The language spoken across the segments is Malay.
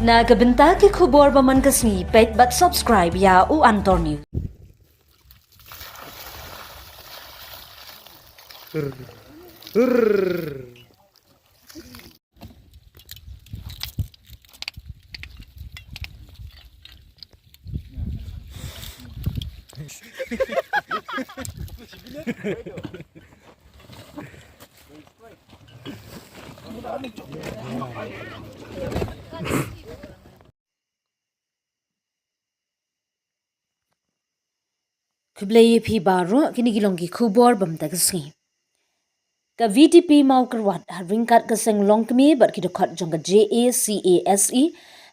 Nagabenta ki khubor baman kasni pet but subscribe ya u Antor News. Kublai phi baro kini gilong ki khubor bam ta kasni. Ka VDP mau kerwat ringkat ka seng long kmi bat ki dokhat jong ka JACASE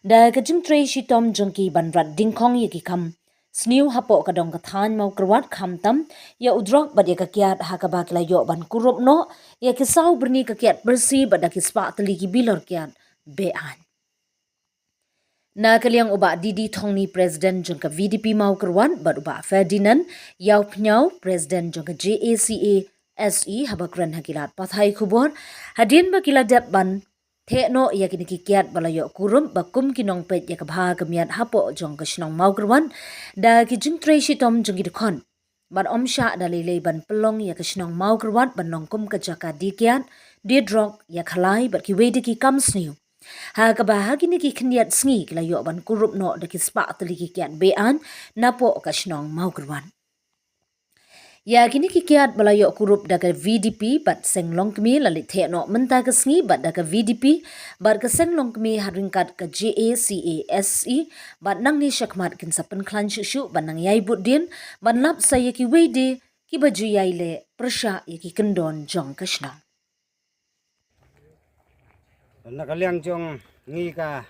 da ka jing tre shi tom jong ki ban rat ding khong ye ki kham sniu hapo ka dong ka than mau kerwat kham tam ya udrok bat ya ka kiat ha ka ba kla yo ban kurup no ya ki sau berni ka kiat bersih bat da ki spa tali ki bilor kiat bean. Na kaliang uba Didi Thongni President jong ka VDP mau kerwan bat uba Ferdinand Yau Pnyau President jong ka JACASE habakran hakilat pathai khubor hadin ba kila dep ban theno ya kini kiat balayo kurum bakum kinong pet ya kabha kamiat hapo jong ka shnong mau kerwan da ki jing tre shi tom jong ki khon ban omsha dalile ban pelong ya ka shnong mau kerwan ban nongkum ka jaka dikiat dia drog ya khalai bat ki wedi ki kam sniu ha ka bahagi ni ki khniat sngi kla yo ban kurup no de ki spa tali ki kiat bean napo ka shnong mau kerwan ya kini ki kiat balayo kurup da ka VDP bat senglong kmi lali the no menta ka sngi bat da ka VDP bat ka senglong kmi haringkat ka JACASE bat nang ni shakmat kin sapen khlan shu ban nang yai budin ban lap saya ki wede ki baju yai le prasha ya ki kendon jong ka shnong Nakaliang jong ngi ka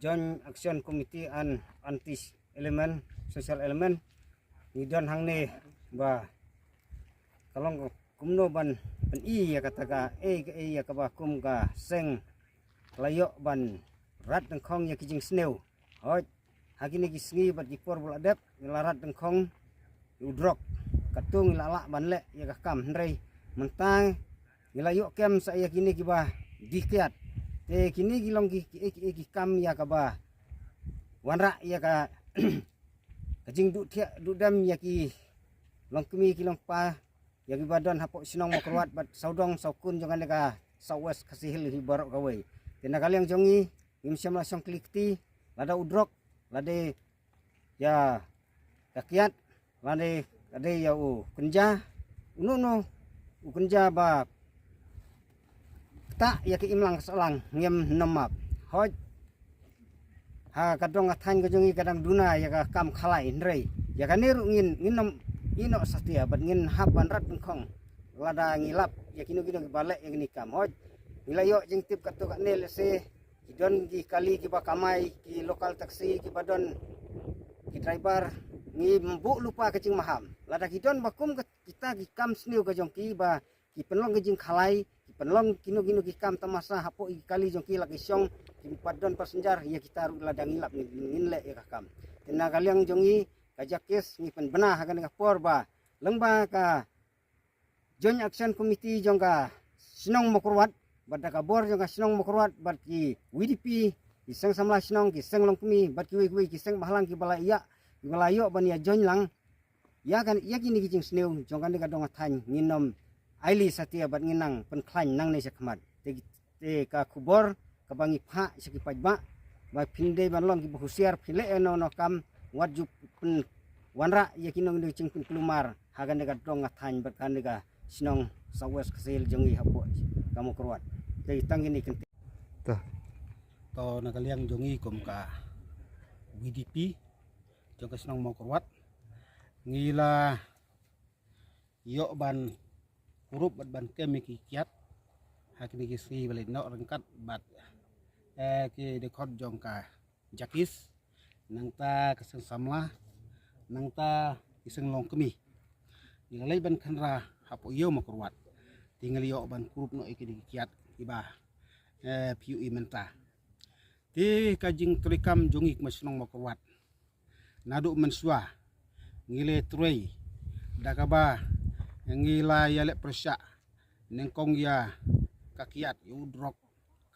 Joint Action Committee and Anti Element Social Element ni don hang ne ba kalong kumno ban ya kata ka ya ka ba kum ka seng layo ban rat ng khong ya kijing sneu hoi hagini ki sngi bat jipor bol adep larat ng khong udrok katung lala ban le ya ka kam ndrei mentang layo kem sa ya kini ki ba dikiat kini gilong ki kam ya ka ba wanra ya ka kajing du dam ya ki long kemi ki long pa ya ki badon hapo sinong mo kerwat bat saudong saukun jangan ka sawes kasih hi barok kawai tena kaliang jongi imsyam la song klikti lada udrok lade ya kakiat lade ade ya u kunja uno kunja ba tak ya ki imlang selang ngem nomap hoj ha kadong athan ko jongi kadang duna ya ka kam khalai ndrei ya ka niru ngin nom ino satia bat ngin haban rat khong lada ngilap ya kino ki balek ya ni kam hoj ilayo jing tip katu ka nel se don ki kali ki ba kamai ki lokal taksi ki badon ki driver ngi mbu lupa kecing maham lada ki don bakum kita ki kam sniu ka jong ki ba ki penlong ki jing khalai penlong kino ki kam tamasa hapo kali jong ki lagi syong ki padon pasenjar ya kita ru ladang ilap ngin le ya kam tena kaliang jongi kajakes ni pen benah hagan ka porba lengba ka Joint Action Committee jong ka sinong mokurwat badda ka bor jong ka sinong mokurwat bad ki WDP ki seng samla sinong ki seng long kmi bad ki ki seng bahlang ki bala iya ki bala yo ban ya join lang ya kan ya kini ki jing sneu jong kan ka dong than nginom aili satia bat nginang penklan nang ne sakmat te ka kubor ka bangi pha saki pajba ba phinde ban long ki buhusiar phile eno no kam waju pen wanra ya kinong ne cing kelumar hagan ka dong than bat kan ka sinong sawes kesel jongi hapo kamu kerwat te tangini kente to nakaliang jongi kum ka WDP jong ka sinong mo kerwat ngila yo ban kurup bat ban kemi ki kiat hakini ki si balik no rengkat bat ki de khot jong ka jakis nang ta keseng samla nang ta kiseng long kemi ngalai ban khanra hapo yo makurwat tingal yo ban kurup no ikini ki kiat iba piu imenta ti kajing trikam jongi masnong makurwat nadu mensua ngile trei dakaba ngila ya le persya nengkong ya kakiat udrok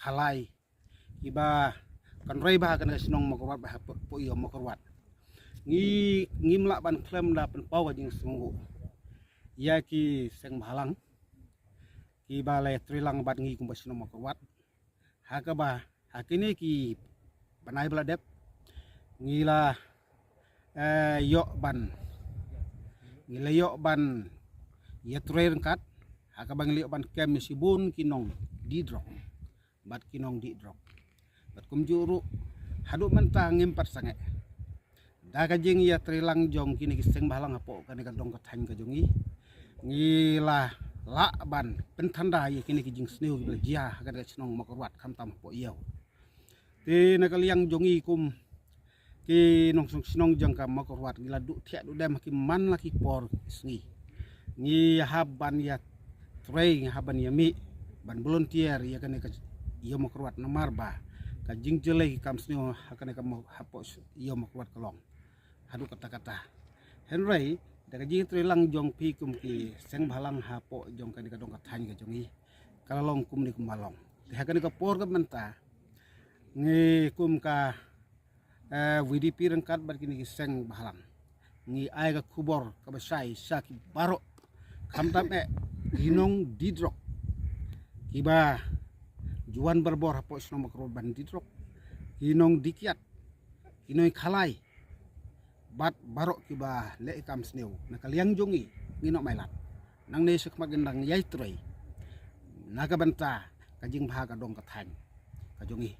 halai iba kan rei bah kan sinong makorwat bah po iyo makorwat ngi mlak ban klem da pen pau jing sungu ya ki seng balang ki balai trilang bat ngi kum sinong makorwat haka ba hakini ki banai beladep ngila yok ban ngila yok ban ya train kat haka bang liok ban kem sibun kinong didrok bat kinong didrok bat kum juru hadu mentang ngimpat sange daga jing ya trilang jong kini kiseng balang apo kan ka dong katang ka jongi ngila la ban pentanda ya kini ki jing sneu bila jia kan ka sinong makorwat kam tam po iyo ti nakaliang jongi kum ki nong sinong jang ka makorwat ngila du tiak du dem ki man laki por sngi ngi haban ya trei haban ya mi ban volunteer ya kan ka iyo makorwat namar ba ka jing jelai kam sneu hakane ka hapo iyo makorwat kolong hadu kata-kata henry daga jing trilang jong pi kum ki seng balang hapo jong kan ka dong katang ka jongi kalalong kum ni kumalong hakane ka por ka menta ngi kum ka VDP rengkat bar kini seng balang ngi ai ka kubor ka basai saki baro kam tam hinong didrok kiba juan berbor hapo sinong makorwat ban didrok hinong dikiat hinoi khalai bat barok kiba le ikam sneu nakaliang jongi ngino mailat nang ne sek magendang yai troi naga banta kajing bahaga dong katang ka jongi